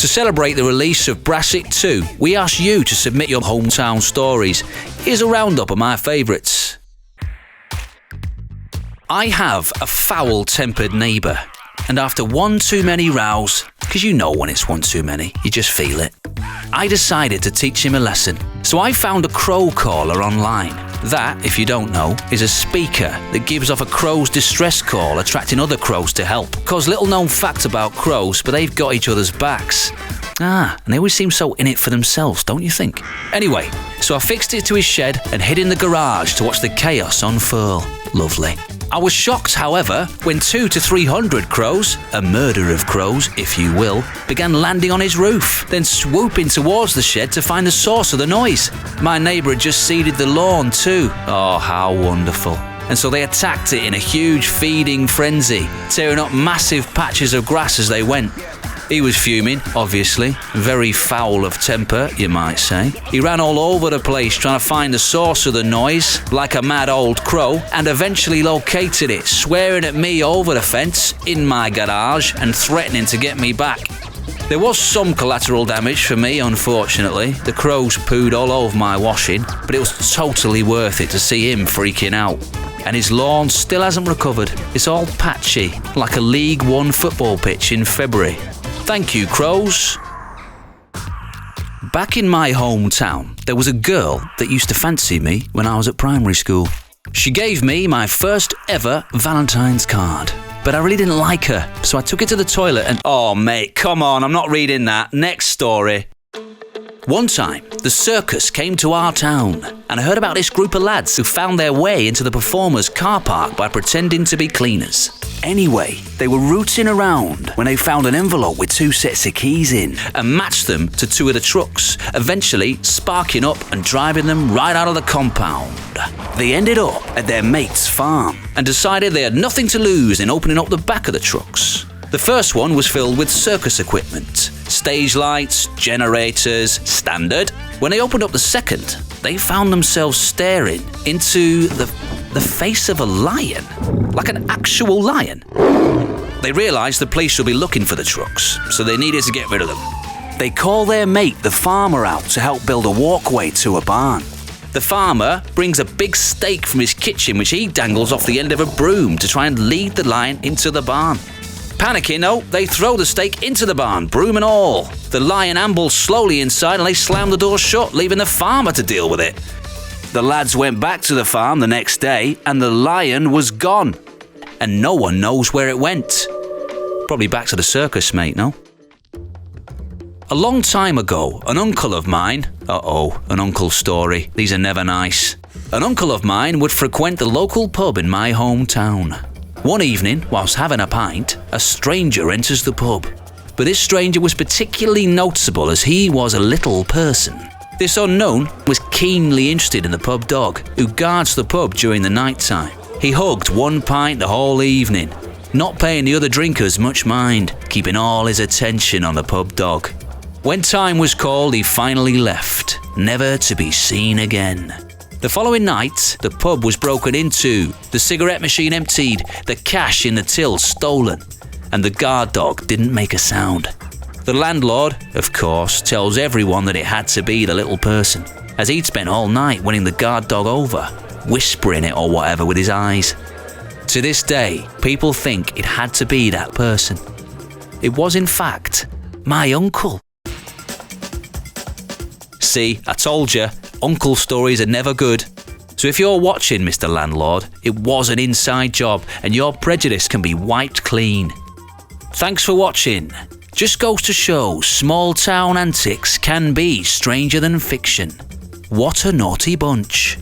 To celebrate the release of Brassic 2, we asked you to submit your hometown stories. Here's a roundup of my favourites. I have a foul-tempered neighbour, and after one too many rows, because you know when it's one too many, you just feel it, I decided to teach him a lesson. So I found a crow caller online. That, if you don't know, is a speaker that gives off a crow's distress call, attracting other crows to help. Cause little known fact about crows, but they've got each other's backs. And they always seem so in it for themselves, don't you think? Anyway, so I fixed it to his shed and hid in the garage to watch the chaos unfurl. Lovely. I was shocked, however, when 200 to 300 crows, a murder of crows, if you will, began landing on his roof, then swooping towards the shed to find the source of the noise. My neighbour had just seeded the lawn too. Oh, how wonderful. And so they attacked it in a huge feeding frenzy, tearing up massive patches of grass as they went. He was fuming, obviously, very foul of temper, you might say. He ran all over the place trying to find the source of the noise, like a mad old crow, and eventually located it, swearing at me over the fence, in my garage, and threatening to get me back. There was some collateral damage for me, unfortunately. The crows pooed all over my washing, but it was totally worth it to see him freaking out. And his lawn still hasn't recovered. It's all patchy, like a League One football pitch in February. Thank you, crows. Back in my hometown, there was a girl that used to fancy me when I was at primary school. She gave me my first ever Valentine's card, but I really didn't like her, so I took it to the toilet and... Oh, mate, come on, I'm not reading that. Next story. One time, the circus came to our town, and I heard about this group of lads who found their way into the performers' car park by pretending to be cleaners. Anyway, they were rooting around when they found an envelope with 2 sets of keys in and matched them to 2 of the trucks, eventually sparking up and driving them right out of the compound. They ended up at their mate's farm and decided they had nothing to lose in opening up the back of the trucks. The first one was filled with circus equipment, stage lights, generators, standard. When they opened up the second, they found themselves staring into the face of a lion, like an actual lion. They realised the police would be looking for the trucks, so they needed to get rid of them. They call their mate, the farmer, out to help build a walkway to a barn. The farmer brings a big stake from his kitchen, which he dangles off the end of a broom to try and lead the lion into the barn. Panicking, though, they throw the stake into the barn, broom and all. The lion ambles slowly inside and they slam the door shut, leaving the farmer to deal with it. The lads went back to the farm the next day and the lion was gone. And no one knows where it went. Probably back to the circus, mate, no? A long time ago, an uncle of mine... an uncle story. These are never nice. An uncle of mine would frequent the local pub in my hometown. One evening, whilst having a pint, a stranger enters the pub. But this stranger was particularly noticeable as he was a little person. This unknown was keenly interested in the pub dog, who guards the pub during the night time. He hugged 1 pint the whole evening, not paying the other drinkers much mind, keeping all his attention on the pub dog. When time was called, he finally left, never to be seen again. The following night, the pub was broken into, the cigarette machine emptied, the cash in the till stolen, and the guard dog didn't make a sound. The landlord, of course, tells everyone that it had to be the little person, as he'd spent all night winning the guard dog over, whispering it or whatever with his eyes. To this day, people think it had to be that person. It was, in fact, my uncle. See, I told you, uncle stories are never good. So if you're watching, Mr. Landlord, it was an inside job and your prejudice can be wiped clean. Thanks for watching. Just goes to show small town antics can be stranger than fiction. What a naughty bunch.